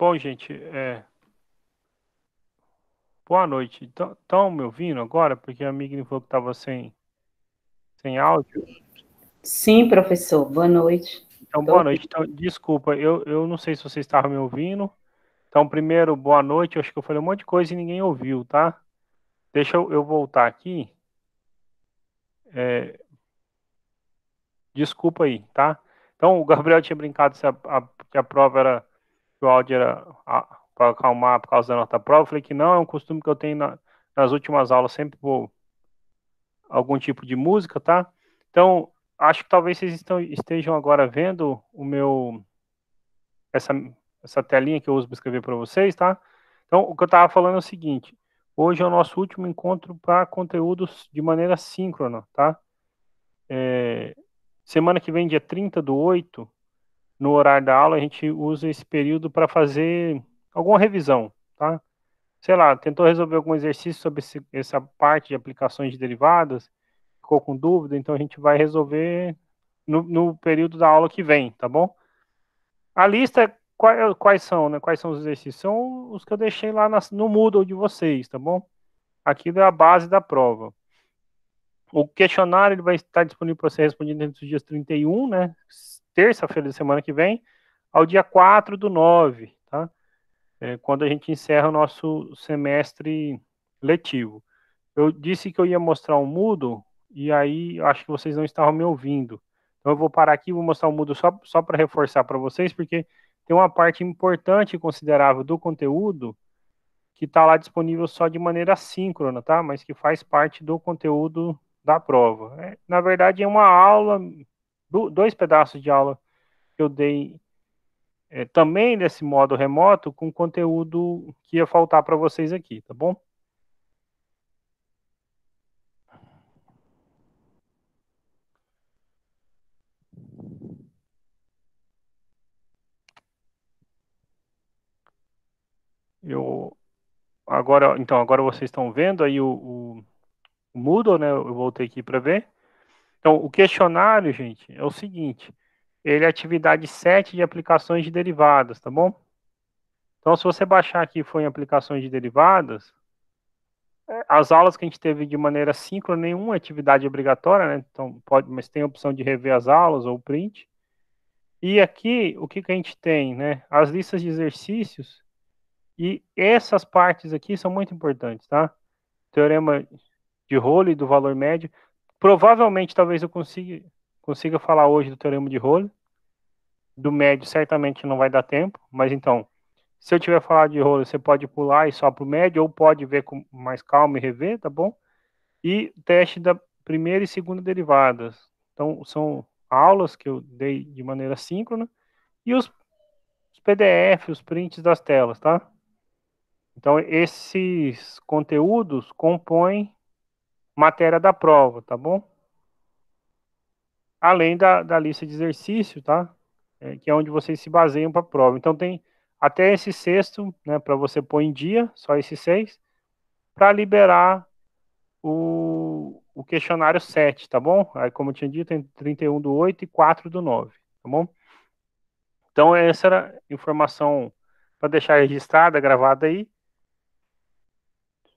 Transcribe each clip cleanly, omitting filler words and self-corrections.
Bom, gente, boa noite. Estão me ouvindo agora? Porque a Migni falou que estava sem áudio. Sim, professor. Boa noite. Então, Tô boa aqui. noite. Então, desculpa, eu não sei se vocês estavam me ouvindo. Então, primeiro, boa noite. Eu acho que eu falei um monte de coisa e ninguém ouviu, tá? Deixa eu voltar aqui. É, desculpa aí, tá? Então, o Gabriel tinha brincado que a prova era, que o áudio era para acalmar por causa da nota prova. Eu falei que não, é um costume que eu tenho nas últimas aulas, sempre vou algum tipo de música, tá? Então, acho que talvez vocês estejam agora vendo essa, essa telinha que eu uso para escrever para vocês, tá? Então, o que eu estava falando é o seguinte: hoje é o nosso último encontro para conteúdos de maneira síncrona, tá? Semana que vem, dia 30/8, no horário da aula, a gente usa esse período para fazer alguma revisão, tá? Sei lá, tentou resolver algum exercício sobre essa parte de aplicações de derivadas, ficou com dúvida, então a gente vai resolver no período da aula que vem, tá bom? A lista, quais são, né? Quais são os exercícios? São os que eu deixei lá no Moodle de vocês, tá bom? Aqui é a base da prova. O questionário ele vai estar disponível para ser respondido entre os dias 31, né? Terça-feira da semana que vem, ao dia 4/9, tá? Quando a gente encerra o nosso semestre letivo. Eu disse que eu ia mostrar um Moodle, e aí acho que vocês não estavam me ouvindo. Então eu vou parar aqui e vou mostrar o Moodle só para reforçar para vocês, porque tem uma parte importante e considerável do conteúdo que está lá disponível só de maneira síncrona, tá? Mas que faz parte do conteúdo da prova. Na verdade, é uma aula, dois pedaços de aula que eu dei também nesse modo remoto, com conteúdo que ia faltar para vocês aqui, tá bom? Eu agora vocês estão vendo aí o Moodle, né? Eu voltei aqui para ver. Então, o questionário, gente, é o seguinte: ele é atividade 7 de aplicações de derivadas, tá bom? Então, se você baixar aqui foi em aplicações de derivadas, as aulas que a gente teve de maneira síncrona, nenhuma atividade obrigatória, né? Então, mas tem a opção de rever as aulas ou print. E aqui, o que a gente tem, né? As listas de exercícios, e essas partes aqui são muito importantes, tá? Teorema de Rowley do valor médio. Provavelmente, talvez eu consiga falar hoje do teorema de Rowley. Do médio, certamente não vai dar tempo, mas então, se eu tiver falado de Rowley, você pode pular e só para o médio, ou pode ver com mais calma e rever, tá bom? E teste da primeira e segunda derivadas. Então, são aulas que eu dei de maneira síncrona e os PDF, os prints das telas, tá? Então, esses conteúdos compõem matéria da prova, tá bom? Além da lista de exercício, tá? Que é onde vocês se baseiam para a prova. Então, tem até esse sexto, né, para você pôr em dia, só esses 6, para liberar o questionário 7, tá bom? Aí, como eu tinha dito, entre 31/8 e 4/9, tá bom? Então, essa era a informação para deixar registrada, gravada aí,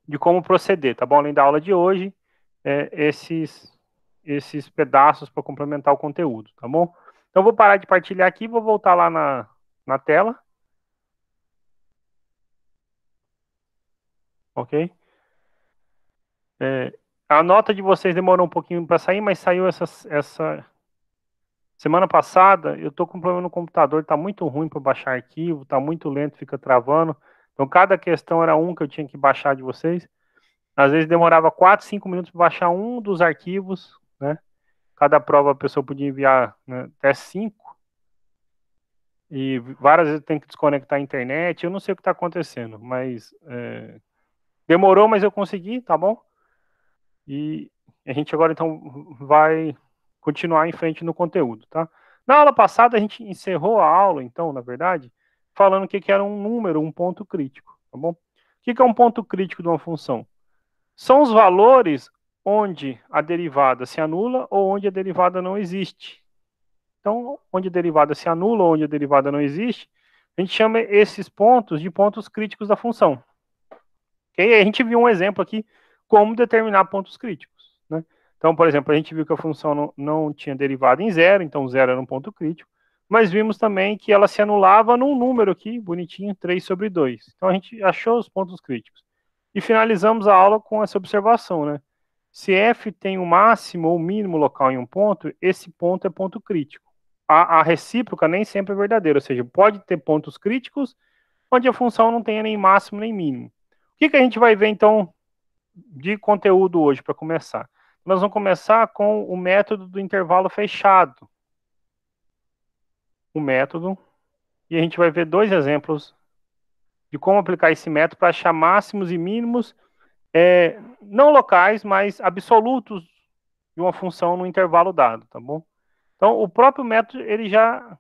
de como proceder, tá bom? Além da aula de hoje, esses pedaços para complementar o conteúdo, tá bom? Então, vou parar de partilhar aqui e vou voltar lá na tela, ok? A nota de vocês demorou um pouquinho para sair, mas saiu essa semana passada. Eu estou com um problema no computador, está muito ruim para baixar arquivo, está muito lento, fica travando. Então, cada questão era um que eu tinha que baixar de vocês. Às vezes demorava 4, 5 minutos para baixar um dos arquivos, né? Cada prova a pessoa podia enviar, né, até 5. E várias vezes tem que desconectar a internet. Eu não sei o que está acontecendo, mas demorou, mas eu consegui, tá bom? E a gente agora então vai continuar em frente no conteúdo, tá? Na aula passada a gente encerrou a aula, então, na verdade, falando o que era um número, um ponto crítico, tá bom? O que é um ponto crítico de uma função? São os valores onde a derivada se anula ou onde a derivada não existe. Então, onde a derivada se anula ou onde a derivada não existe, A gente chama esses pontos de pontos críticos da função. Okay? A gente viu um exemplo aqui como determinar pontos críticos. Né? Então, por exemplo, a gente viu que a função não tinha derivada em zero, então zero era um ponto crítico, mas vimos também que ela se anulava num número aqui, bonitinho, 3 sobre 2. Então, a gente achou os pontos críticos. E finalizamos a aula com essa observação, né? Se f tem o máximo ou mínimo local em um ponto, esse ponto é ponto crítico. A recíproca nem sempre é verdadeira, ou seja, pode ter pontos críticos onde a função não tenha nem máximo nem mínimo. O que a gente vai ver, então, de conteúdo hoje, para começar? Nós vamos começar com o método do intervalo fechado. O método, e a gente vai ver dois exemplos de como aplicar esse método para achar máximos e mínimos, não locais, mas absolutos de uma função no intervalo dado, tá bom? Então, o próprio método, ele já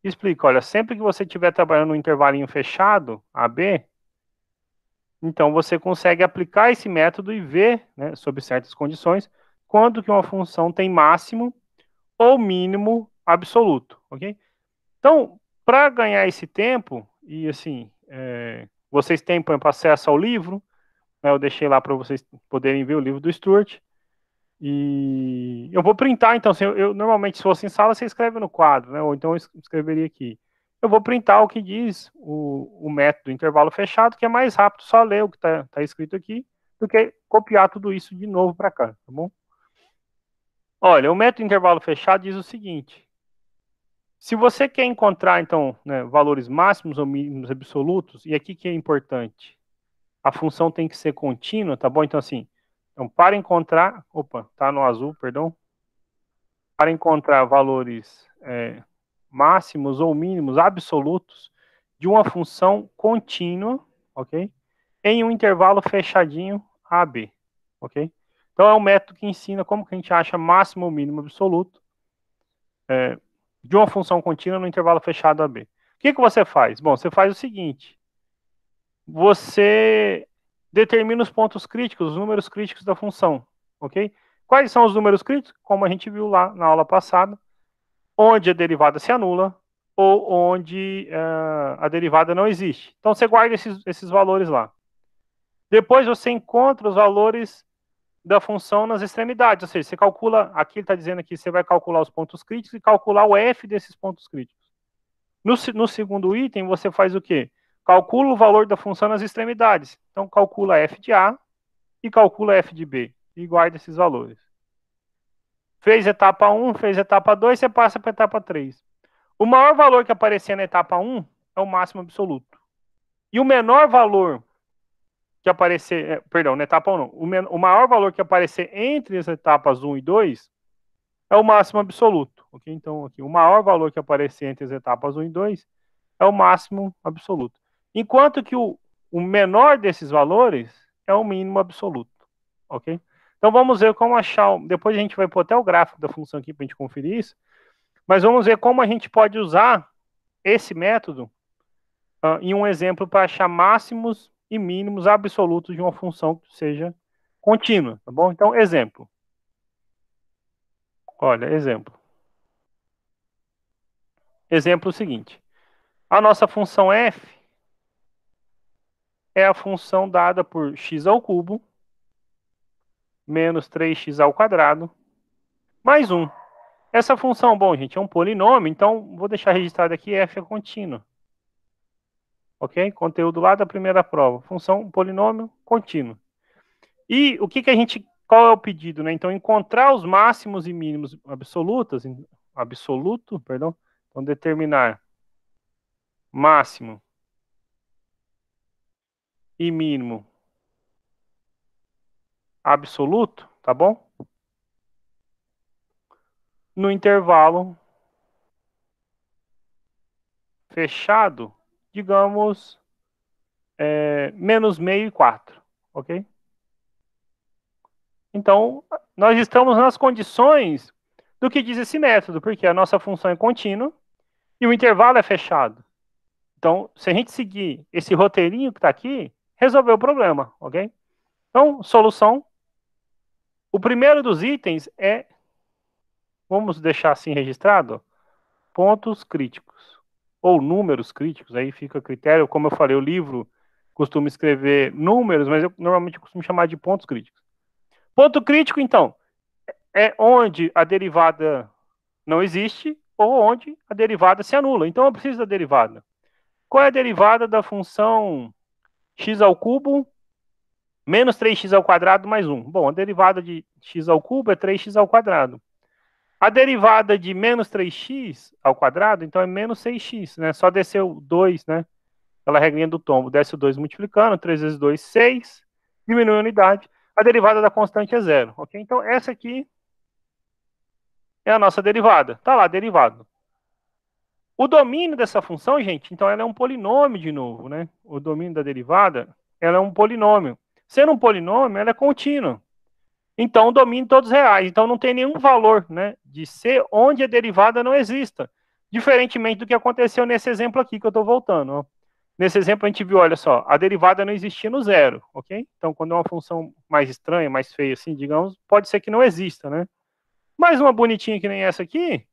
explica, olha, sempre que você estiver trabalhando no intervalinho fechado, AB, então você consegue aplicar esse método e ver, né, sob certas condições, quando que uma função tem máximo ou mínimo absoluto, ok? Então, para ganhar esse tempo, e assim, vocês têm, por exemplo, acesso ao livro, né, eu deixei lá para vocês poderem ver o livro do Stuart, e eu vou printar, então, assim, eu normalmente, se fosse em sala, você escreve no quadro, né, ou então eu escreveria aqui. Eu vou printar o que diz o método intervalo fechado, que é mais rápido só ler o que está escrito aqui, do que copiar tudo isso de novo para cá, tá bom? Olha, o método intervalo fechado diz o seguinte: se você quer encontrar, então, né, valores máximos ou mínimos absolutos, e aqui que é importante, a função tem que ser contínua, tá bom? Então, assim, então, para encontrar, opa, tá no azul, perdão, para encontrar valores máximos ou mínimos absolutos de uma função contínua, ok? Em um intervalo fechadinho AB, ok? Então, é um método que ensina como que a gente acha máximo ou mínimo absoluto de uma função contínua no intervalo fechado AB. O que você faz? Bom, você faz o seguinte, você determina os pontos críticos, os números críticos da função, ok? Quais são os números críticos? Como a gente viu lá na aula passada, onde a derivada se anula ou onde a derivada não existe. Então, você guarda esses valores lá. Depois, você encontra os valores da função nas extremidades, ou seja, você calcula, aqui ele está dizendo aqui, você vai calcular os pontos críticos e calcular o f desses pontos críticos. No segundo item, você faz o quê? Calcula o valor da função nas extremidades. Então, calcula f de A e calcula f de B. E guarda esses valores. Fez etapa 1, fez etapa 2, você passa para a etapa 3. O maior valor que aparecer na etapa 1 é o máximo absoluto. E o menor valor que aparecer, perdão, na etapa 1 não, o maior valor que aparecer entre as etapas 1 e 2 é o máximo absoluto. Okay? Então, aqui, o maior valor que aparecer entre as etapas 1 e 2 é o máximo absoluto. Enquanto que o menor desses valores é o mínimo absoluto. Ok? Então vamos ver como achar. Depois a gente vai pôr até o gráfico da função aqui para a gente conferir isso. Mas vamos ver como a gente pode usar esse método em um exemplo para achar máximos e mínimos absolutos de uma função que seja contínua. Tá bom? Então, exemplo. Olha, exemplo. Exemplo seguinte. A nossa função f é a função dada por x ao cubo menos 3x ao quadrado mais 1. Essa função, bom, gente, é um polinômio, então vou deixar registrado aqui, f é contínua. Ok? Conteúdo lá da primeira prova. Função polinômio contínuo. E o que a gente, qual é o pedido, né? Então, encontrar os máximos e mínimos absoluto, perdão, então determinar máximo e mínimo absoluto, tá bom? No intervalo fechado, digamos, menos meio e 4, ok? Então, nós estamos nas condições do que diz esse método, porque a nossa função é contínua e o intervalo é fechado. Então, se a gente seguir esse roteirinho que está aqui, resolveu o problema, ok? Então, solução. O primeiro dos itens vamos deixar assim registrado, pontos críticos. ou números críticos, aí fica a critério, como eu falei, o livro costuma escrever números, mas eu normalmente costumo chamar de pontos críticos. Ponto crítico, então, é onde a derivada não existe ou onde a derivada se anula. Então eu preciso da derivada. Qual é a derivada da função x ao cubo menos 3x ao quadrado mais 1? Bom, a derivada de x ao cubo é 3x ao quadrado. A derivada de menos 3x ao quadrado, então é menos 6x, né? Só descer o 2, né? Aquela regrinha do tombo, desce o 2 multiplicando, 3 vezes 2, 6, diminui a unidade, a derivada da constante é zero, ok? Então essa aqui é a nossa derivada, tá lá, derivado. O domínio dessa função, gente, então ela é um polinômio de novo, né? O domínio da derivada, ela é um polinômio. Sendo um polinômio, ela é contínua. Então, o domínio todos reais. Então, não tem nenhum valor, né, de C onde a derivada não exista. Diferentemente do que aconteceu nesse exemplo aqui que eu estou voltando. Ó. Nesse exemplo, a gente viu, olha só, a derivada não existia no zero, ok? Então, quando é uma função mais estranha, mais feia, assim, digamos, pode ser que não exista, né? Mas uma bonitinha que nem essa aqui,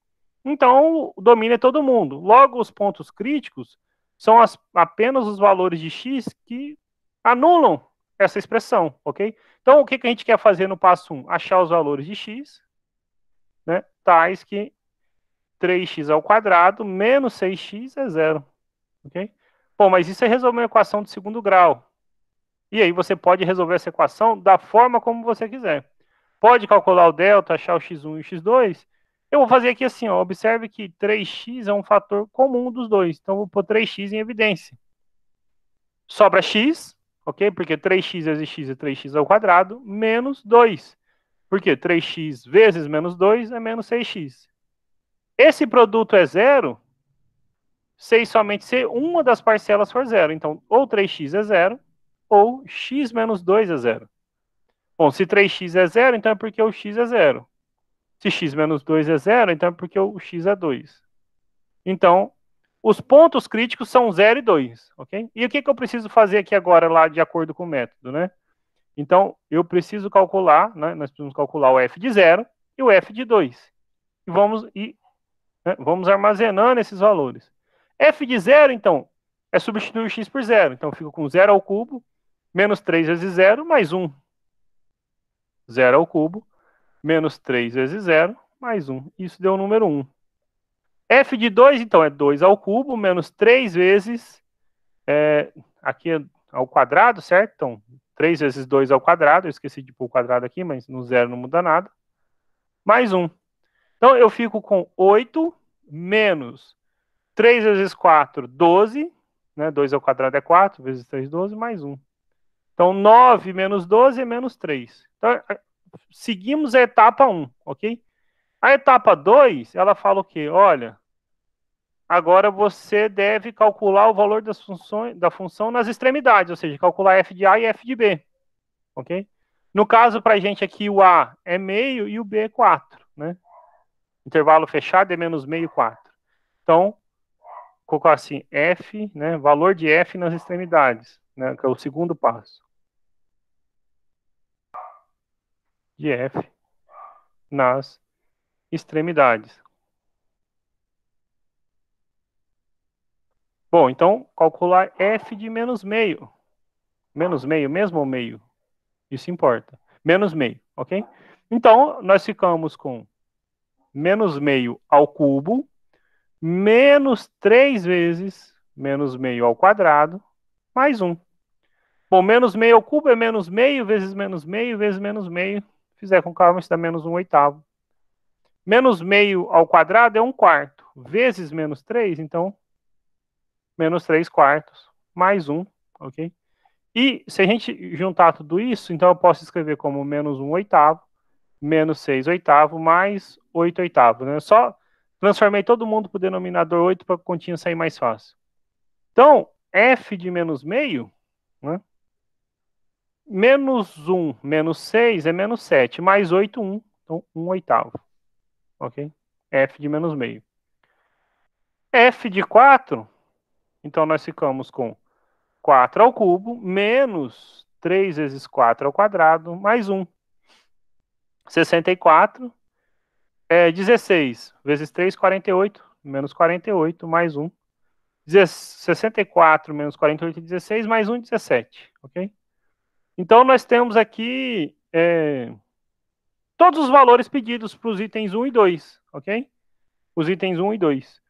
então o domínio é todo mundo. Logo, os pontos críticos são apenas os valores de x que anulam essa expressão, ok? Então, o que a gente quer fazer no passo 1? Achar os valores de x, né, tais que 3x ao quadrado menos 6x é zero, ok? Bom, mas isso é resolver uma equação de segundo grau. E aí você pode resolver essa equação da forma como você quiser. Pode calcular o delta, achar o x1 e o x2. Eu vou fazer aqui assim, ó, observe que 3x é um fator comum dos dois. Então, eu vou pôr 3x em evidência. Sobra x, ok? Porque 3x vezes x é 3x ao quadrado, menos 2. Porque 3x vezes menos 2 é menos 6x. Esse produto é zero se somente se uma das parcelas for zero. Então, ou 3x é zero, ou x menos 2 é zero. Bom, se 3x é zero, então é porque o x é zero. Se x menos 2 é zero, então é porque o x é 2. Então, os pontos críticos são 0 e 2, ok? E o que eu preciso fazer aqui agora, lá de acordo com o método, né? Então, eu preciso calcular, né? Nós precisamos calcular o f de 0 e o f de 2. Vamos armazenando esses valores. F de 0, então, é substituir o x por 0. Então, eu fico com 0 ao cubo, menos 3 vezes 0, mais 1. 0 ao cubo, menos 3 vezes 0, mais 1. Isso deu o número 1. F de 2, então, é 2 ao cubo, menos 3 vezes, aqui é ao quadrado, certo? Então, 3 vezes 2 ao quadrado, eu esqueci de pôr o quadrado aqui, mas no zero não muda nada, mais 1. Então, eu fico com 8 menos 3 vezes 4, 12, né? 2 ao quadrado é 4, vezes 3, 12, mais 1. Então, 9 menos 12 é menos 3. Então, seguimos a etapa 1, ok? A etapa 2, ela fala o quê? Olha, agora você deve calcular o valor da função nas extremidades, ou seja, calcular f de A e f de B, ok? No caso, para a gente aqui, o A é meio e o B é 4, né? Intervalo fechado é menos meio, 4. Então, colocar assim, f, né, valor de f nas extremidades, né, que é o segundo passo. De f nas extremidades. Bom, então, calcular f de menos meio. Menos meio mesmo ou meio? Isso importa. Menos meio, ok? Então, nós ficamos com menos meio ao cubo, menos 3 vezes menos meio ao quadrado, mais 1. Bom, menos meio ao cubo é menos meio vezes menos meio vezes menos meio. Se fizer com calma, isso dá menos 1/8. Menos meio ao quadrado é 1/4. Vezes menos 3, então, menos 3/4, mais 1, ok? E se a gente juntar tudo isso, então eu posso escrever como menos 1/8, menos 6/8, mais 8/8, né? Só transformei todo mundo para o denominador 8 para a continha sair mais fácil. Então, f de menos meio, né? Menos 1 menos 6 é menos 7, mais 8, 1. Então, 1/8, ok? F de menos meio. F de 4, então nós ficamos com 4 ao cubo, menos 3 vezes 4 ao quadrado, mais 1. 64 é 16 vezes 3, 48, menos 48, mais 1. 64 menos 48 é 16, mais 1, 17, ok? Então, nós temos aqui todos os valores pedidos para os itens 1 e 2, ok? Os itens 1 e 2.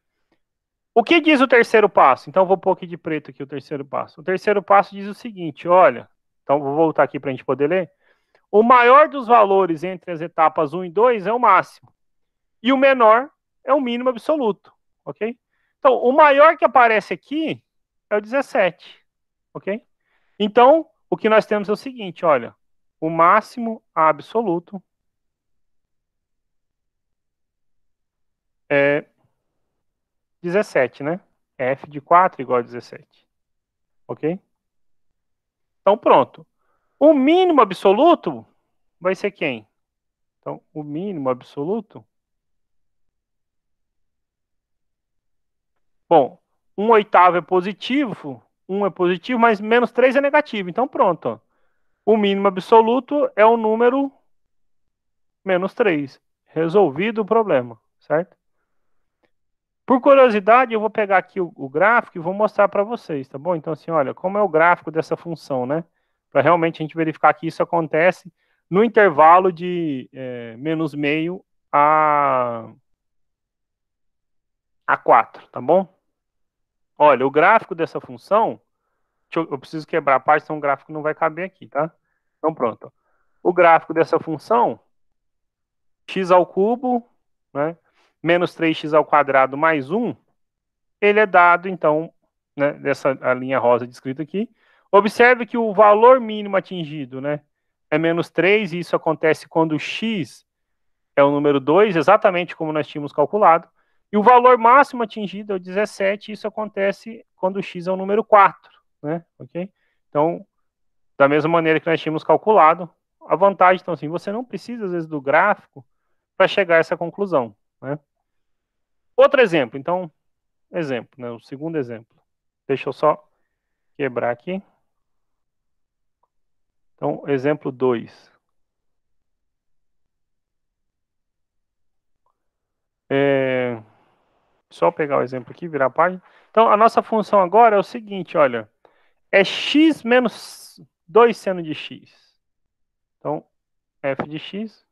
O que diz o terceiro passo? Então, vou pôr aqui de preto aqui o terceiro passo. O terceiro passo diz o seguinte, olha, então vou voltar aqui para a gente poder ler. O maior dos valores entre as etapas 1 e 2 é o máximo. E o menor é o mínimo absoluto, ok? Então, o maior que aparece aqui é o 17, ok? Então, o que nós temos é o seguinte, olha, o máximo absoluto é 17, né? F de 4 igual a 17, ok? Então, pronto. O mínimo absoluto vai ser quem? Então, o mínimo absoluto... Bom, 1/8 é positivo, 1 é positivo, mas menos 3 é negativo. Então, pronto. Ó. O mínimo absoluto é o número menos 3. Resolvido o problema, certo? Por curiosidade, eu vou pegar aqui o gráfico e vou mostrar para vocês, tá bom? Então, assim, olha, como é o gráfico dessa função, né? Para realmente a gente verificar que isso acontece no intervalo de menos meio a 4, tá bom? Olha, o gráfico dessa função, eu preciso quebrar a parte, senão o gráfico não vai caber aqui, tá? Então, pronto. O gráfico dessa função, x ao cubo, né, menos 3x ao quadrado mais 1, ele é dado, então, né, dessa a linha rosa descrita aqui. Observe que o valor mínimo atingido, né, é menos 3, e isso acontece quando x é o número 2, exatamente como nós tínhamos calculado. E o valor máximo atingido é o 17, e isso acontece quando x é o número 4, né, ok? Então, da mesma maneira que nós tínhamos calculado, a vantagem, então, assim, você não precisa, às vezes, do gráfico para chegar a essa conclusão, né? Outro exemplo, então, exemplo, né, o segundo exemplo. Deixa eu só quebrar aqui. Então, exemplo 2. Só pegar o exemplo aqui, virar a página. Então, a nossa função agora é o seguinte, olha. É x menos 2 seno de x. Então, f de x.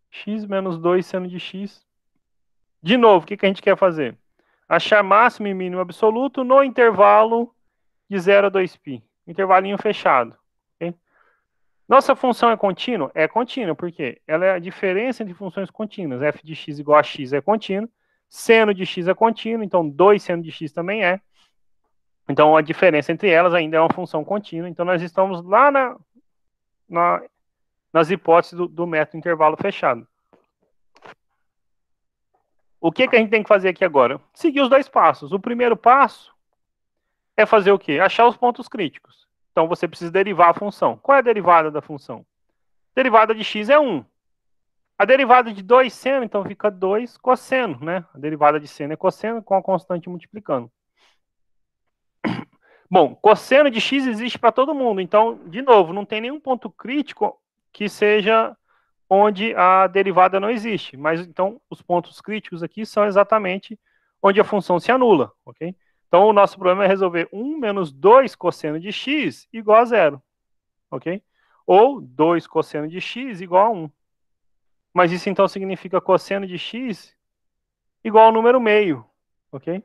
X menos 2 seno de x. De novo, o que a gente quer fazer? Achar máximo e mínimo absoluto no intervalo de 0 a 2π. Intervalinho fechado. Okay? Nossa função é contínua? É contínua, porque ela é a diferença entre funções contínuas. F de x igual a x é contínuo. Seno de x é contínuo, então 2 seno de x também é. Então a diferença entre elas ainda é uma função contínua. Então nós estamos lá nas hipóteses do método intervalo fechado. O que a gente tem que fazer aqui agora? Seguir os dois passos. O primeiro passo é fazer o quê? Achar os pontos críticos. Então você precisa derivar a função. Qual é a derivada da função? A derivada de x é 1. A derivada de 2 seno, então fica 2 cosseno, né? A derivada de seno é cosseno com a constante multiplicando. Bom, cosseno de x existe para todo mundo. Então, de novo, não tem nenhum ponto crítico que seja onde a derivada não existe. Mas, então, os pontos críticos aqui são exatamente onde a função se anula, ok? Então, o nosso problema é resolver 1 menos 2 cosseno de x igual a 0, ok? Ou 2 cosseno de x igual a 1. Mas isso, então, significa cosseno de x igual ao número meio, ok?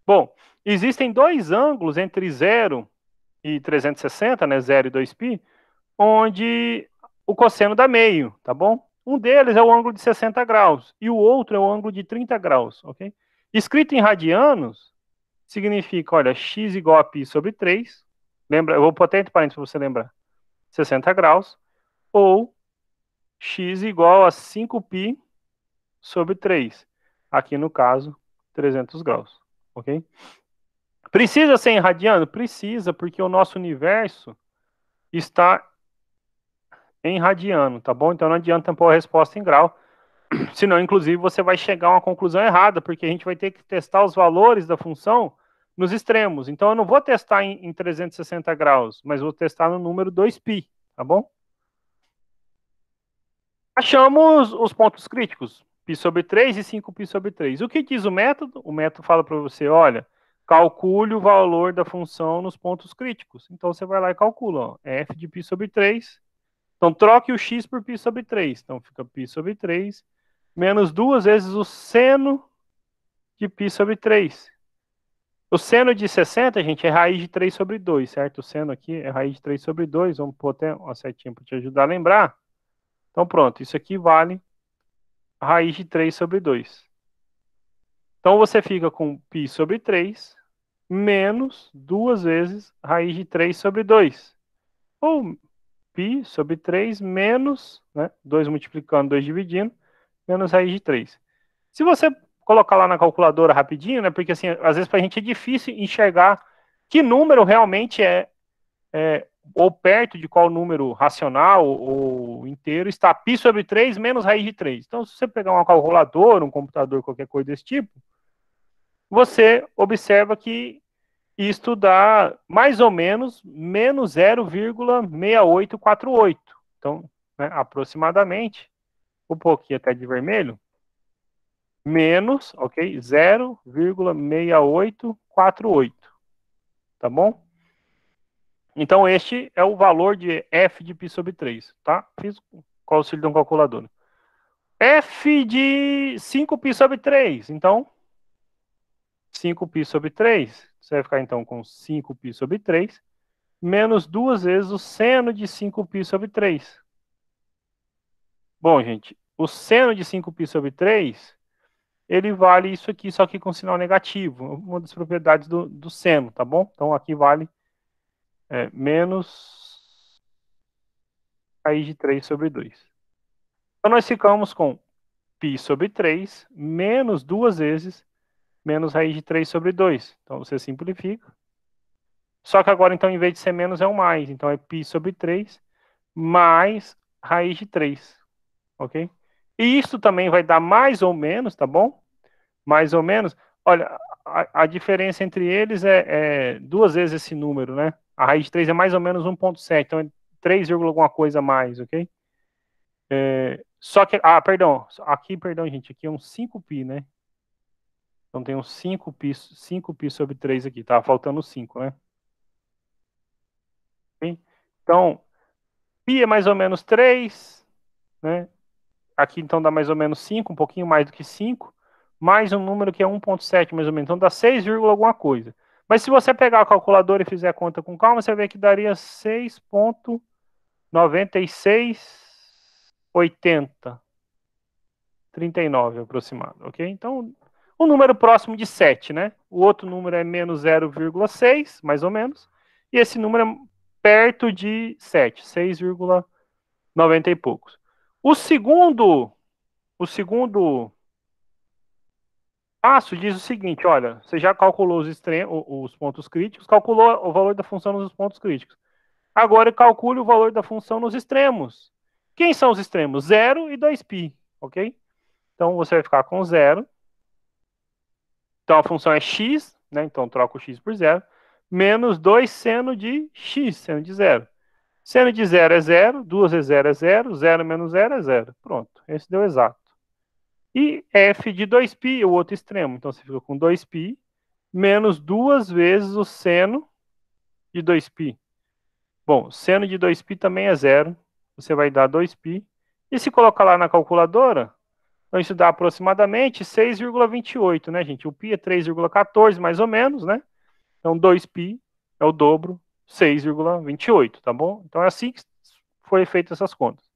Bom, existem dois ângulos entre 0 e 360, né, 0 e 2π, onde o cosseno dá meio, tá bom? Um deles é o ângulo de 60 graus e o outro é o ângulo de 30 graus, ok? Escrito em radianos, significa, olha, x igual a π sobre 3, lembra, eu vou pôr até entre parênteses para você lembrar, 60 graus, ou x igual a 5π sobre 3, aqui no caso, 300 graus, ok? Precisa ser em radiano? Precisa, porque o nosso universo está em radiano, tá bom? Então não adianta pôr a resposta em grau, senão, inclusive, você vai chegar a uma conclusão errada, porque a gente vai ter que testar os valores da função nos extremos. Então eu não vou testar em 360 graus, mas vou testar no número 2π, tá bom? Achamos os pontos críticos. π sobre 3 e 5π sobre 3. O que diz o método? O método fala para você, olha, calcule o valor da função nos pontos críticos. Então, você vai lá e calcula, ó, f de π sobre 3. Então, troque o x por π sobre 3. Então, fica π sobre 3 menos 2 vezes o seno de π sobre 3. O seno de 60, gente, é raiz de 3 sobre 2, certo? O seno aqui é raiz de 3 sobre 2. Vamos pôr até uma setinha para te ajudar a lembrar. Então, pronto. Isso aqui vale raiz de 3 sobre 2. Então, você fica com π sobre 3 menos 2 vezes raiz de 3 sobre 2. Ou π sobre 3 menos, né, 2 multiplicando, 2 dividindo, menos raiz de 3. Se você colocar lá na calculadora rapidinho, né, porque assim, às vezes para a gente é difícil enxergar que número realmente é ou perto de qual número racional ou inteiro está π sobre 3 menos raiz de 3. Então, se você pegar uma calculadora, um computador, qualquer coisa desse tipo, você observa que isto dá mais ou menos menos 0,6848. Então, né, aproximadamente, um pouquinho até de vermelho, menos, ok? 0,6848. Tá bom? Então, este é o valor de f de π sobre 3, tá? Fiz com o auxílio de um calculador. F de 5π sobre 3. Então, 5π sobre 3, você vai ficar então com 5π sobre 3, menos 2 vezes o seno de 5π sobre 3. Bom, gente, o seno de 5π sobre 3, ele vale isso aqui, só que com sinal negativo. Uma das propriedades do seno, tá bom? Então, aqui vale menos raiz de 3 sobre 2. Então, nós ficamos com π sobre 3 menos 2 vezes menos raiz de 3 sobre 2. Então, você simplifica. Só que agora, então, em vez de ser menos, é um mais. Então, é π sobre 3 mais raiz de 3. Ok? E isso também vai dar mais ou menos, tá bom? Mais ou menos. Olha, a diferença entre eles é duas vezes esse número, né? A raiz de 3 é mais ou menos 1,7. Então, é 3, alguma coisa a mais, ok? Só que, perdão. Aqui, perdão, gente. Aqui é um 5π, né? Então, tem um 5π sobre 3 aqui. Tá faltando 5, né? Okay? Então, π é mais ou menos 3, né? Aqui, então, dá mais ou menos 5, um pouquinho mais do que 5, mais um número que é 1,7, mais ou menos. Então, dá 6, alguma coisa. Mas se você pegar a calculadora e fizer a conta com calma, você vê que daria 6,9680. 39 aproximado, ok? Então, um número próximo de 7, né? O outro número é menos 0,6, mais ou menos. E esse número é perto de 7, 6,90 e poucos. O segundo passo diz o seguinte, olha, você já calculou os pontos críticos, calculou o valor da função nos pontos críticos. Agora calcule o valor da função nos extremos. Quem são os extremos? 0 e 2π, ok? Então, você vai ficar com 0. Então, a função é x, né? Então, troca o x por 0. Menos 2 seno de x, seno de 0. Seno de 0 é 0, 2 vezes 0 é 0, 0 menos 0 é 0. Pronto, esse deu exato. E f de 2π, o outro extremo. Então, você fica com 2π menos 2 vezes o seno de 2π. Bom, seno de 2π também é 0. Você vai dar 2π. E se colocar lá na calculadora, então isso dá aproximadamente 6,28, né, gente? O π é 3,14, mais ou menos, né? Então, 2π é o dobro, 6,28, tá bom? Então, é assim que foi feito essas contas.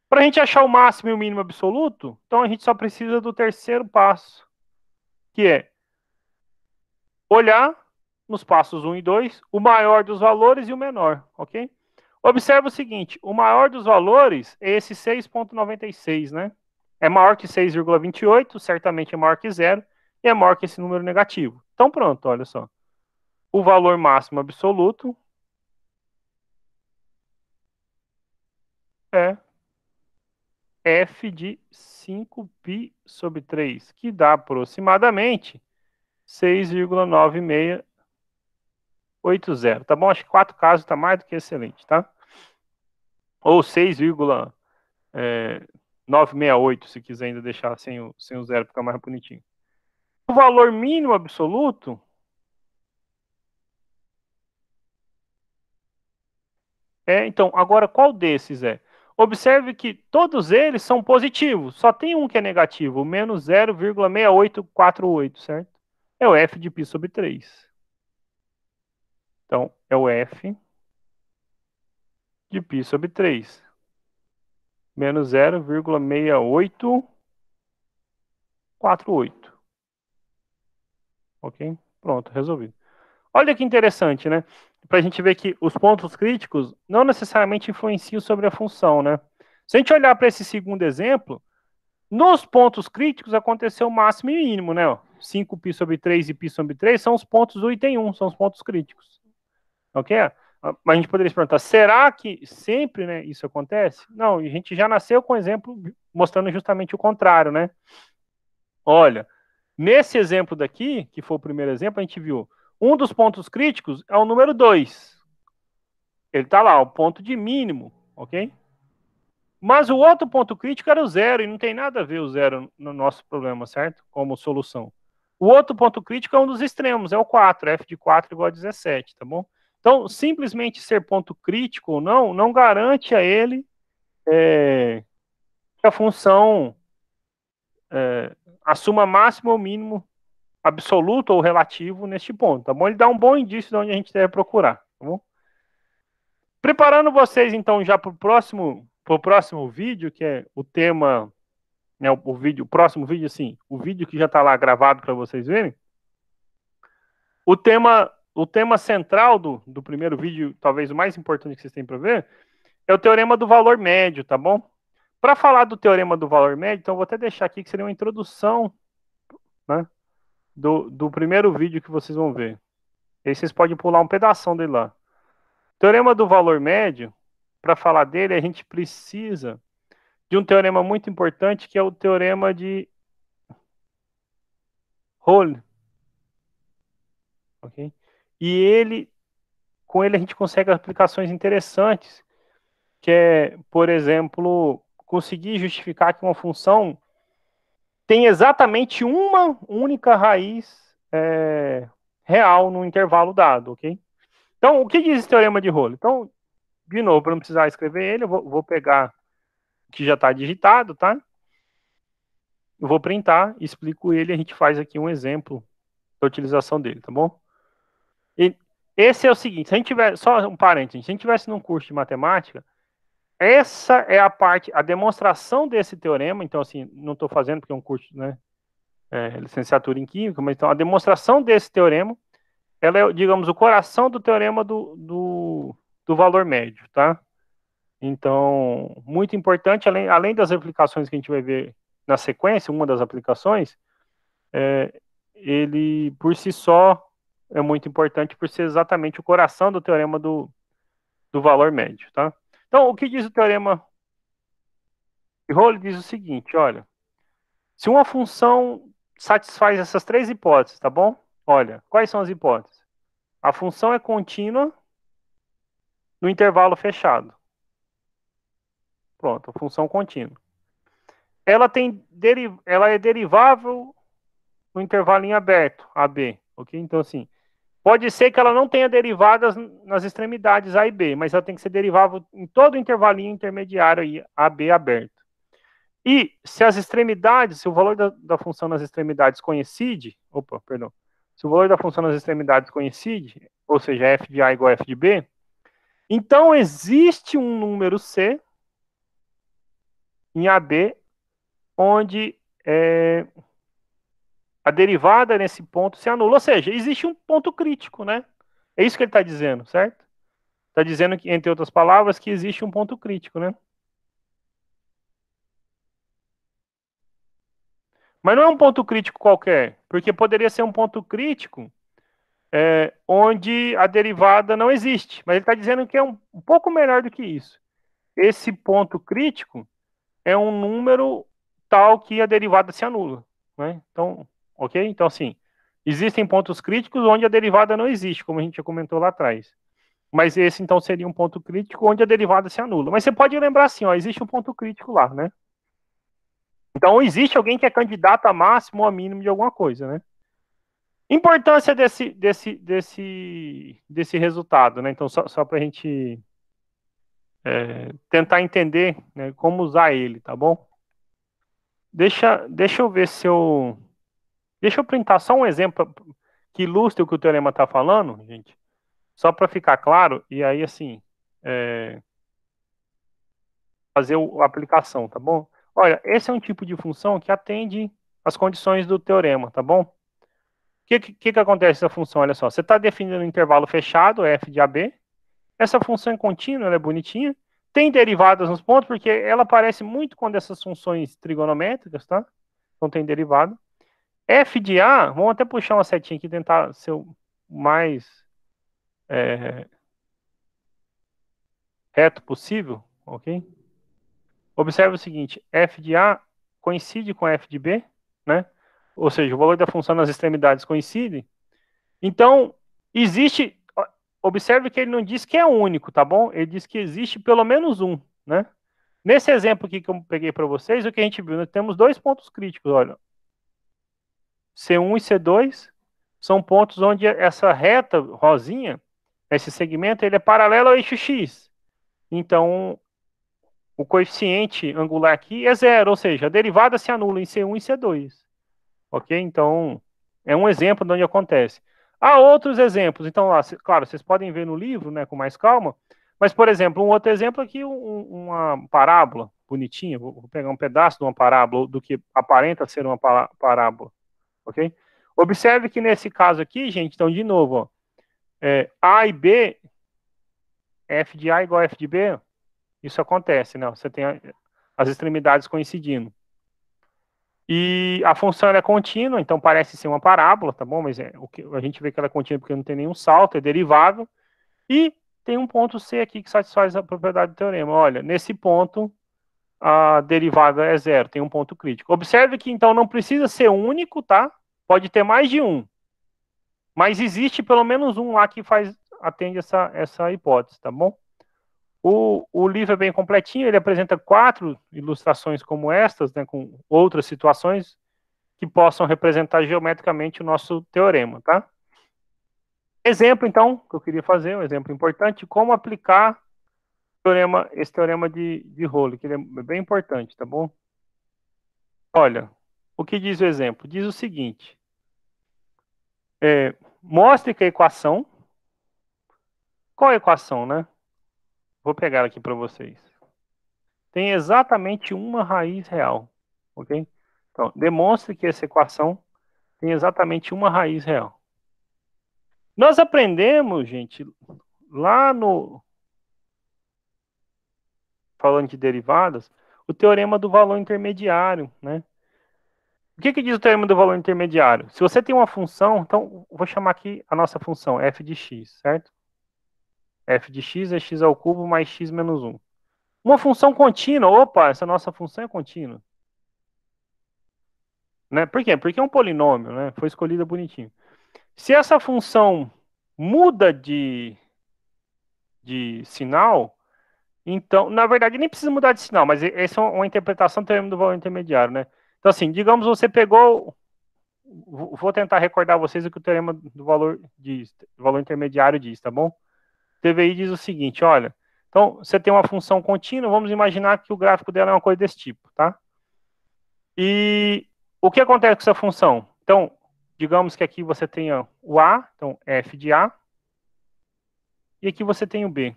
Para a gente achar o máximo e o mínimo absoluto, então a gente só precisa do terceiro passo, que é olhar nos passos 1 e 2, o maior dos valores e o menor, ok? Observa o seguinte, o maior dos valores é esse 6,96, né? É maior que 6,28, certamente é maior que 0, e é maior que esse número negativo. Então pronto, olha só. O valor máximo absoluto é f de 5π sobre 3, que dá aproximadamente 6,9680. Tá bom? Acho que 4 casos está mais do que excelente, tá? Ou 6, 968, se quiser ainda deixar sem o zero, ficar mais bonitinho. O valor mínimo absoluto então, agora qual desses é? Observe que todos eles são positivos, só tem um que é negativo, o menos 0,6848, certo? É o f de π sobre 3. Então, é o f de π sobre 3. Menos 0,6848. Ok? Pronto, resolvido. Olha que interessante, né? Para a gente ver que os pontos críticos não necessariamente influenciam sobre a função, né? Se a gente olhar para esse segundo exemplo, nos pontos críticos aconteceu máximo e mínimo, né? 5π sobre 3 e π sobre 3 são os pontos do item 1, são os pontos críticos. Ok? Mas a gente poderia se perguntar, será que sempre, né, isso acontece? Não, a gente já nasceu com exemplo mostrando justamente o contrário, né? Olha, nesse exemplo daqui, que foi o primeiro exemplo, a gente viu um dos pontos críticos é o número 2. Ele está lá, o ponto de mínimo, ok? Mas o outro ponto crítico era o 0, e não tem nada a ver o 0 no nosso problema, certo? Como solução. O outro ponto crítico é um dos extremos, é o 4, f de 4 igual a 17, tá bom? Então, simplesmente ser ponto crítico ou não garante a ele que a função assuma máximo ou mínimo absoluto ou relativo neste ponto, tá bom? Ele dá um bom indício de onde a gente deve procurar, tá bom? Preparando vocês, então, já para o próximo vídeo, que é o tema, né, o próximo vídeo, assim, o vídeo que já está lá gravado para vocês verem. O tema central do primeiro vídeo, talvez o mais importante que vocês têm para ver, é o teorema do valor médio, tá bom? Para falar do teorema do valor médio, então eu vou até deixar aqui que seria uma introdução, né, do primeiro vídeo que vocês vão ver. E aí vocês podem pular um pedação dele lá. Teorema do valor médio, para falar dele, a gente precisa de um teorema muito importante, que é o teorema de Rolle. Okay? E com ele a gente consegue aplicações interessantes, que é, por exemplo, conseguir justificar que uma função tem exatamente uma única raiz real no intervalo dado, ok? Então, o que diz esse teorema de Rolle? Então, de novo, para não precisar escrever ele, eu vou pegar o que já está digitado, tá? Eu vou printar, explico ele e a gente faz aqui um exemplo da utilização dele, tá bom? E esse é o seguinte, se a gente tiver, só um parênteses, se a gente tivesse num curso de matemática, essa é a parte, a demonstração desse teorema, então assim, não estou fazendo porque é um curso, né, licenciatura em Química, mas então a demonstração desse teorema, ela é, digamos, o coração do teorema do valor médio, tá? Então, muito importante, além das aplicações que a gente vai ver na sequência, uma das aplicações, ele por si só é muito importante por ser exatamente o coração do teorema do valor médio, tá? Então, o que diz o teorema de Rolle? Diz o seguinte, olha, se uma função satisfaz essas três hipóteses, tá bom? Olha, quais são as hipóteses? A função é contínua no intervalo fechado. Pronto, a função contínua. Ela é derivável no intervalo em aberto, AB, ok? Então, assim, pode ser que ela não tenha derivadas nas extremidades A e B, mas ela tem que ser derivável em todo o intervalinho intermediário aí, AB aberto. E se as extremidades, se o valor da função nas extremidades coincide, se o valor da função nas extremidades coincide, ou seja, f de A igual a f de B, então existe um número C em AB onde a derivada nesse ponto se anula. Ou seja, existe um ponto crítico, né? É isso que ele está dizendo, certo? Está dizendo, que, entre outras palavras, que existe um ponto crítico, né? Mas não é um ponto crítico qualquer, porque poderia ser um ponto crítico onde a derivada não existe. Mas ele está dizendo que é um pouco melhor do que isso. Esse ponto crítico é um número tal que a derivada se anula, né? Então, ok? Então, assim, existem pontos críticos onde a derivada não existe, como a gente já comentou lá atrás. Mas esse, então, seria um ponto crítico onde a derivada se anula. Mas você pode lembrar assim, ó, existe um ponto crítico lá, né? Então, existe alguém que é candidato a máximo ou a mínimo de alguma coisa, né? Importância desse resultado, né? Então, só para a gente tentar entender, né, como usar ele, tá bom? Deixa eu ver se eu... Deixa eu printar só um exemplo que ilustre o que o teorema está falando, gente. Só para ficar claro, e aí, assim, fazer a aplicação, tá bom? Olha, esse é um tipo de função que atende às condições do teorema, tá bom? O que acontece nessa função? Olha só, você está definindo um intervalo fechado, f de AB. Essa função é contínua, ela é bonitinha. Tem derivadas nos pontos, porque ela parece muito com dessas funções trigonométricas, tá? Então tem derivada. F de A, vamos até puxar uma setinha aqui e tentar ser o mais reto possível, ok? Observe o seguinte, f de A coincide com f de B, né? Ou seja, o valor da função nas extremidades coincide. Então, existe... Observe que ele não diz que é único, tá bom? Ele diz que existe pelo menos um, né? Nesse exemplo aqui que eu peguei para vocês, o que a gente viu? Nós temos dois pontos críticos, olha. C1 e C2 são pontos onde essa reta rosinha, esse segmento, ele é paralelo ao eixo X. Então, o coeficiente angular aqui é zero, ou seja, a derivada se anula em C1 e C2. Ok? Então, é um exemplo de onde acontece. Há outros exemplos. Então, lá, claro, vocês podem ver no livro, né, com mais calma. Mas, por exemplo, um outro exemplo aqui, uma parábola bonitinha. Vou pegar um pedaço de uma parábola, do que aparenta ser uma parábola. Ok? Observe que nesse caso aqui, gente, então, de novo, ó, A e B, F de A igual a F de B, isso acontece, né? Você tem as extremidades coincidindo. E a função é contínua, então parece ser uma parábola, tá bom? Mas o que a gente vê que ela é contínua porque não tem nenhum salto, é derivável. E tem um ponto C aqui que satisfaz a propriedade do teorema. Olha, nesse ponto, a derivada é zero, tem um ponto crítico. Observe que, então, não precisa ser único, tá? Pode ter mais de um. Mas existe pelo menos um lá que atende essa hipótese, tá bom? O livro é bem completinho, ele apresenta 4 ilustrações como estas, né, com outras situações que possam representar geometricamente o nosso teorema, tá? Exemplo, então, que eu queria fazer, um exemplo importante, como aplicar esse teorema de Rowley, que ele é bem importante, tá bom? Olha, o que diz o exemplo? Diz o seguinte, mostre que a equação, qual é a equação, né? Vou pegar aqui para vocês. Tem exatamente uma raiz real, ok? Então, demonstre que essa equação tem exatamente uma raiz real. Nós aprendemos, gente, lá no... falando de derivadas, o teorema do valor intermediário, né? O que diz o teorema do valor intermediário? Se você tem uma função, então, vou chamar aqui a nossa função, f de x, certo? F de x é x ao cubo mais x menos 1. Uma função contínua, opa, essa nossa função é contínua. Né? Por quê? Porque é um polinômio, né? Foi escolhida bonitinho. Se essa função muda de sinal, então, na verdade, nem precisa mudar de sinal, mas essa é uma interpretação do teorema do valor intermediário, né? Então, assim, digamos você pegou... Vou tentar recordar vocês o que o teorema do valor diz, do valor intermediário diz, tá bom? O TVI diz o seguinte, olha, então, você tem uma função contínua, vamos imaginar que o gráfico dela é uma coisa desse tipo, tá? E o que acontece com essa função? Então, digamos que aqui você tenha o A, então f de A, e aqui você tem o B,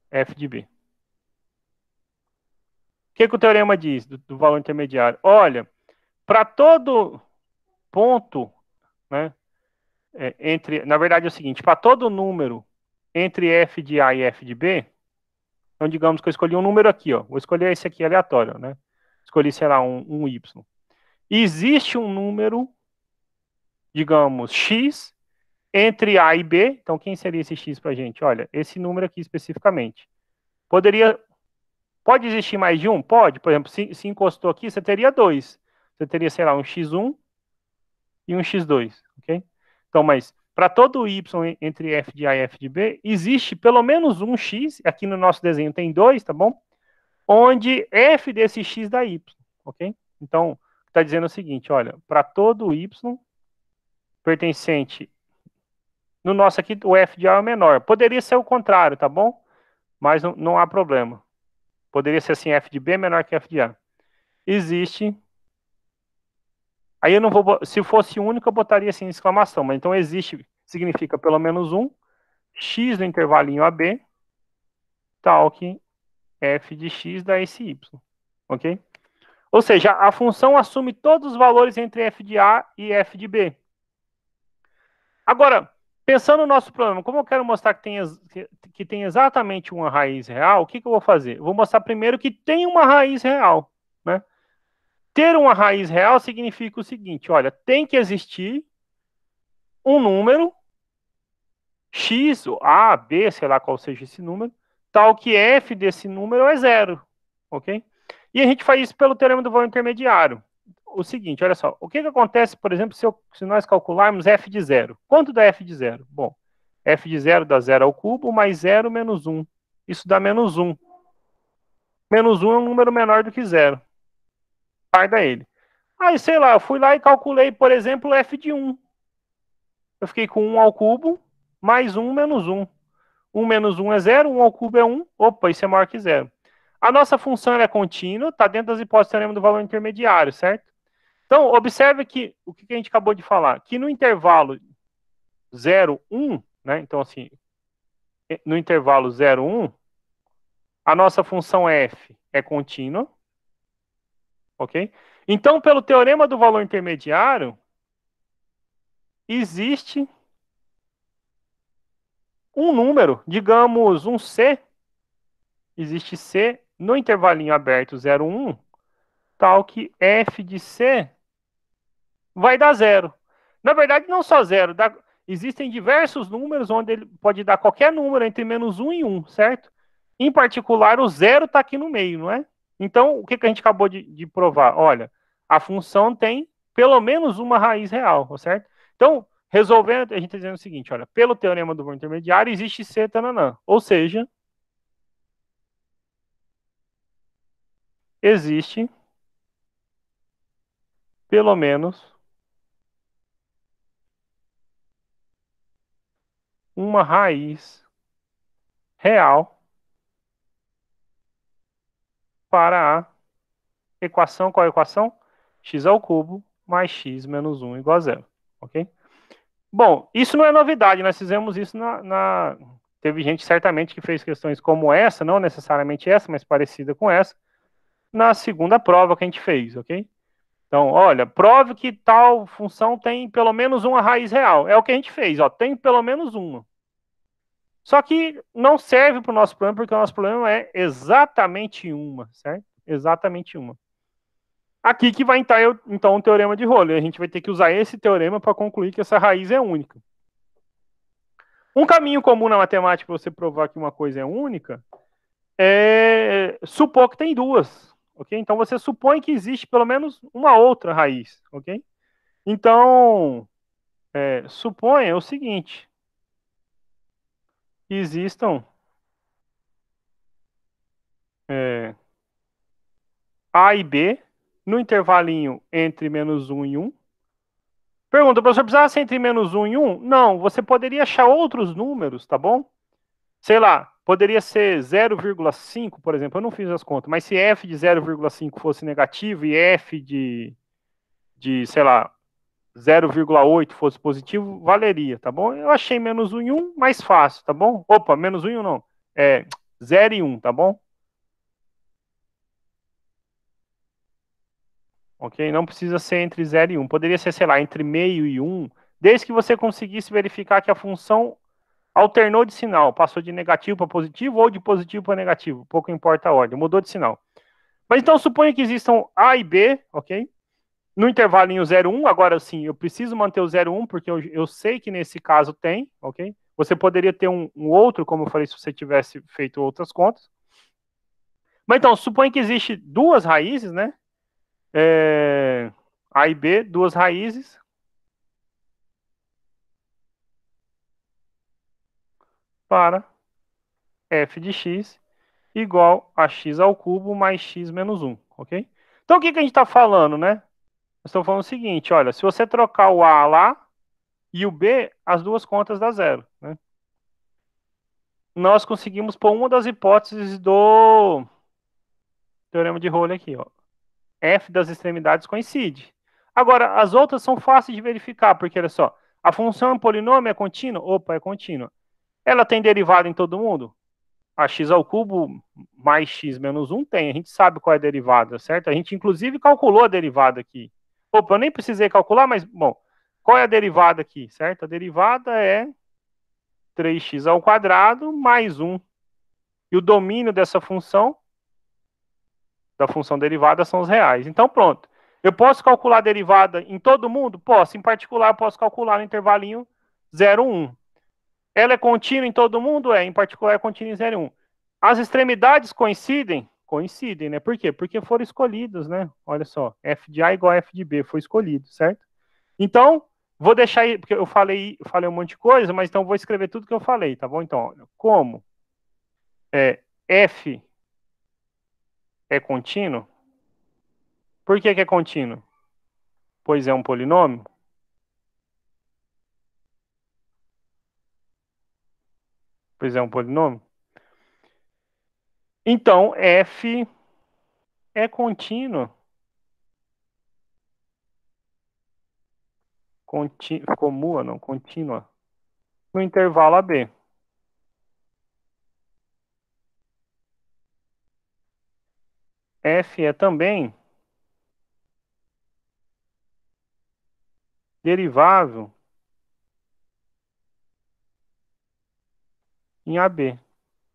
f de B. O que o teorema diz do valor intermediário? Olha, para todo ponto, né, na verdade é o seguinte, para todo número entre f de A e f de B, então digamos que eu escolhi um número aqui, ó, vou escolher esse aqui aleatório, né, escolhi, sei lá, um Y. Existe um número, digamos, x, entre A e B, então quem seria esse x para a gente? Olha, esse número aqui especificamente. Pode existir mais de um? Pode, por exemplo, se encostou aqui, você teria 2. Você teria, sei lá, um x1 e um x2, ok? Então, mas para todo y entre f de A e f de B, existe pelo menos um x, aqui no nosso desenho tem 2, tá bom? Onde f desse x dá y. ok? Então, está dizendo o seguinte, olha, para todo y pertencente, no nosso aqui, o f de A é o menor. Poderia ser o contrário, tá bom? Mas não há problema. Poderia ser assim, f de B menor que f de A. Existe. Aí eu não vou, se fosse único, eu botaria assim, exclamação, mas então existe, significa pelo menos um, x no intervalinho AB, tal que f de x dá esse y, ok? Ou seja, a função assume todos os valores entre f de A e f de B. Agora, pensando no nosso problema, como eu quero mostrar que tem exatamente uma raiz real, o que eu vou fazer? Eu vou mostrar primeiro que tem uma raiz real, né? Ter uma raiz real significa o seguinte, olha, tem que existir um número x, a, b, sei lá qual seja esse número, tal que f desse número é zero, ok? E a gente faz isso pelo teorema do valor intermediário. O seguinte, olha só, o que acontece, por exemplo, se nós calcularmos f de zero? Quanto dá f de zero? Bom, f de zero dá zero ao cubo mais zero menos 1. Isso dá menos 1. Menos 1 é um número menor do que zero. Guarda ele. Aí, sei lá, eu fui lá e calculei, por exemplo, f de 1. Eu fiquei com 1 ao cubo mais 1 menos 1. 1 menos 1 é 0, 1 ao cubo é 1. Opa, isso é maior que 0. A nossa função é contínua, está dentro das hipóteses do teorema do valor intermediário, certo? Então, observe que o que a gente acabou de falar, que no intervalo 0, 1, né? Então, assim, no intervalo 0, 1, a nossa função f é contínua, ok? Então, pelo teorema do valor intermediário, existe um número, digamos um c, existe c no intervalinho aberto 0, 1, tal que f de c vai dar zero. Na verdade, não só zero. Existem diversos números onde ele pode dar qualquer número entre menos 1 e 1, certo? Em particular, o zero está aqui no meio, não é? Então, o que a gente acabou de provar? Olha, a função tem pelo menos uma raiz real, certo? Então, resolvendo, a gente está dizendo o seguinte, olha, pelo teorema do valor intermediário, existe C tananã. Ou seja, existe pelo menos uma raiz real para a equação, qual é a equação? X ao cubo mais x menos 1 igual a zero, ok? Bom, isso não é novidade, nós fizemos isso Teve gente certamente que fez questões como essa, não necessariamente essa, mas parecida com essa, na segunda prova que a gente fez, ok? Então, olha, prove que tal função tem pelo menos uma raiz real. É o que a gente fez, ó, tem pelo menos uma. Só que não serve para o nosso problema, porque o nosso problema é exatamente uma, certo? Exatamente uma. Aqui que vai entrar, então, o teorema de Rolle. A gente vai ter que usar esse teorema para concluir que essa raiz é única. Um caminho comum na matemática para você provar que uma coisa é única é supor que tem duas, ok? Então, você supõe que existe pelo menos uma outra raiz, ok? Então, suponha o seguinte, que existam A e B no intervalinho entre menos 1 e 1. Pergunta, professor, precisava ser entre menos 1 e 1? Não, você poderia achar outros números, tá bom? Sei lá, poderia ser 0,5, por exemplo, eu não fiz as contas, mas se f de 0,5 fosse negativo e f sei lá, 0,8 fosse positivo, valeria, tá bom? Eu achei menos 1 e 1 mais fácil, tá bom? Opa, menos 1 e 1 não, 0 e 1, tá bom? Ok? Não precisa ser entre 0 e 1. Poderia ser, sei lá, entre meio e 1, desde que você conseguisse verificar que a função alternou de sinal, passou de negativo para positivo ou de positivo para negativo, pouco importa a ordem, mudou de sinal. Mas então suponha que existam A e B, ok? No intervalinho 0, 1, agora sim, eu preciso manter o 0, 1, porque eu sei que nesse caso tem, ok? Você poderia ter um outro, como eu falei, se você tivesse feito outras contas. Mas então, suponha que existe duas raízes, né? A e B, duas raízes, para f de x igual a x ao cubo mais x menos 1, ok? Então, o que a gente está falando, né? Nós estamos falando o seguinte, olha, se você trocar o A lá e o B, as duas contas dá zero, né? Nós conseguimos pôr uma das hipóteses do teorema de Rowley aqui, ó. F das extremidades coincide. Agora, as outras são fáceis de verificar, porque olha só, a função é um polinômio, é contínua? Opa, é contínua. Ela tem derivada em todo mundo? A x ao cubo mais x menos 1 tem, a gente sabe qual é a derivada, certo? A gente inclusive calculou a derivada aqui. Opa, eu nem precisei calcular, mas, bom, qual é a derivada aqui, certo? A derivada é 3x ao quadrado mais 1. E o domínio dessa função, da função derivada, são os reais. Então, pronto. Eu posso calcular a derivada em todo mundo? Posso. Em particular, eu posso calcular no intervalinho 0, 1. Ela é contínua em todo mundo? É. Em particular, é contínua em 0 e 1. As extremidades coincidem? Coincidem, né? Por quê? Porque foram escolhidos, né? Olha só, f de A igual a f de B, foi escolhido, certo? Então, vou deixar aí, porque eu falei um monte de coisa, mas então vou escrever tudo que eu falei, tá bom? Então, olha, como f é contínuo, por que é contínuo? Pois é um polinômio, pois é um polinômio. Então, f é contínuo, comua, não, contínua, no intervalo AB. F é também derivável em AB,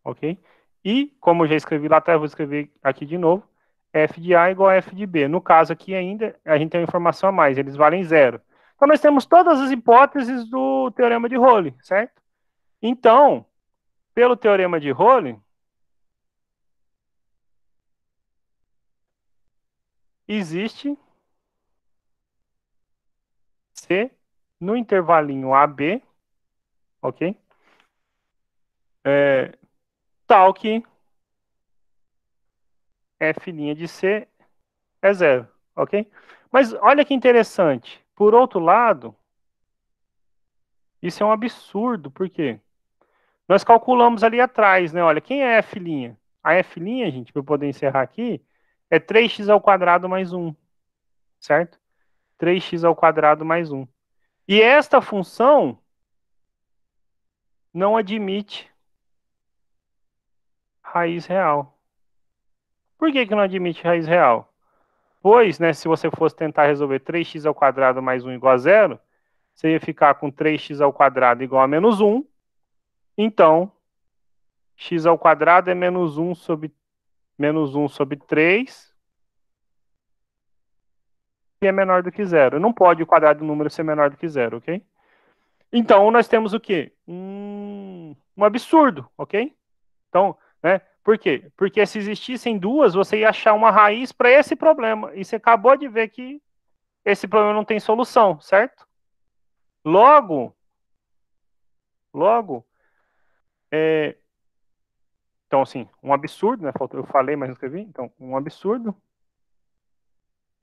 ok? E, como eu já escrevi lá atrás, vou escrever aqui de novo, f de A igual a f de B. No caso aqui ainda, a gente tem uma informação a mais, eles valem zero. Então, nós temos todas as hipóteses do teorema de Rowley, certo? Então, pelo teorema de Rowley, existe C no intervalinho AB, ok? Tal que f' de C é zero, ok? Mas olha que interessante. Por outro lado, isso é um absurdo, por quê? Nós calculamos ali atrás, né? Olha, quem é f'? A f', gente, para eu poder encerrar aqui, é 3x ao quadrado mais 1, certo? 3x ao quadrado mais 1. E esta função não admite raiz real. Por que não admite raiz real? Pois, né, se você fosse tentar resolver 3x ao quadrado mais 1 igual a zero, você ia ficar com 3x ao quadrado igual a menos 1. Então, x ao quadrado é menos 1 sobre 3, e é menor do que zero. Não pode o quadrado do número ser menor do que zero, ok? Então, nós temos o quê? Um absurdo, ok? Então, né? Por quê? Porque se existissem duas, você ia achar uma raiz para esse problema. E você acabou de ver que esse problema não tem solução, certo? Logo, então, assim, um absurdo, né? Eu falei, mas não escrevi. Então, um absurdo.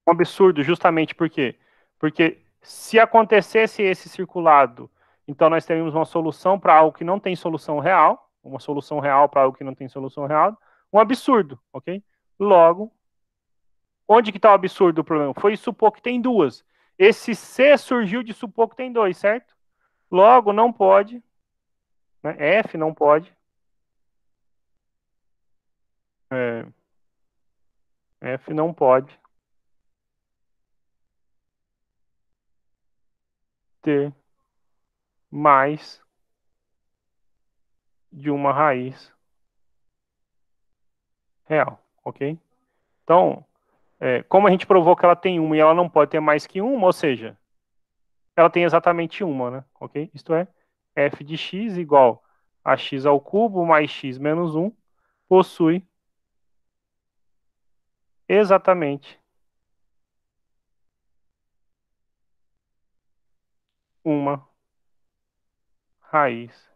Um absurdo justamente por quê? Porque se acontecesse esse circulado, então nós teríamos uma solução para algo que não tem solução real, uma solução real para algo que não tem solução real, um absurdo, ok? Logo, onde que está o absurdo do problema? Foi supor que tem duas. Esse C surgiu de supor que tem dois, certo? Logo, não pode, né? F não pode, é, F não pode ter mais de uma raiz real, ok? Então, como a gente provou que ela tem uma e ela não pode ter mais que uma, ou seja, ela tem exatamente uma, né? Ok? Isto é, f de x igual a x ao cubo mais x menos 1 possui exatamente uma raiz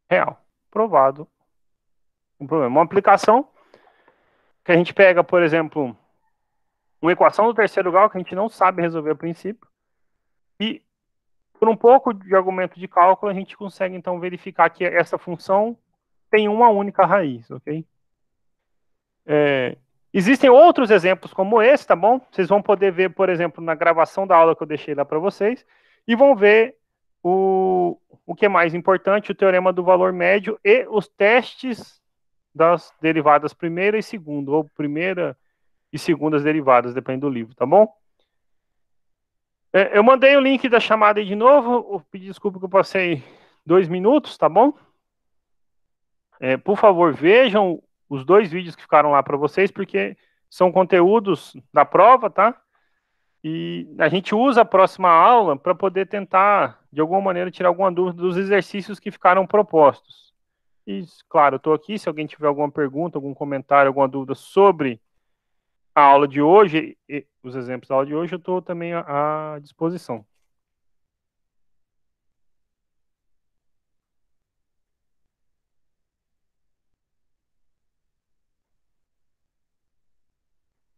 real. Provado um problema. Uma aplicação que a gente pega, por exemplo, uma equação do terceiro grau que a gente não sabe resolver a princípio, e por um pouco de argumento de cálculo, a gente consegue então verificar que essa função tem uma única raiz, ok? Existem outros exemplos como esse, tá bom? Vocês vão poder ver, por exemplo, na gravação da aula que eu deixei lá para vocês, e vão ver o que é mais importante, o teorema do valor médio e os testes das derivadas primeira e segunda, ou primeira e segundas derivadas, depende do livro, tá bom? Eu mandei o link da chamada aí de novo, eu pedi desculpa que eu passei 2 minutos, tá bom? Por favor, vejam os 2 vídeos que ficaram lá para vocês, porque são conteúdos da prova, tá? E a gente usa a próxima aula para poder tentar, de alguma maneira, tirar alguma dúvida dos exercícios que ficaram propostos. E, claro, eu estou aqui, se alguém tiver alguma pergunta, algum comentário, alguma dúvida sobre a aula de hoje, e os exemplos da aula de hoje, eu estou também à disposição.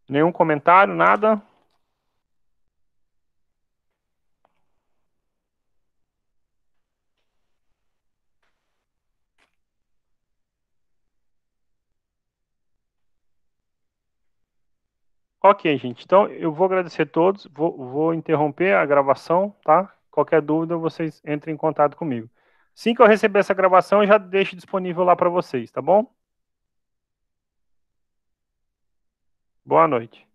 Nenhum comentário, nada? Ok, gente. Então, eu vou agradecer a todos, vou interromper a gravação, tá? Qualquer dúvida, vocês entrem em contato comigo. Assim que eu receber essa gravação, eu já deixo disponível lá para vocês, tá bom? Boa noite.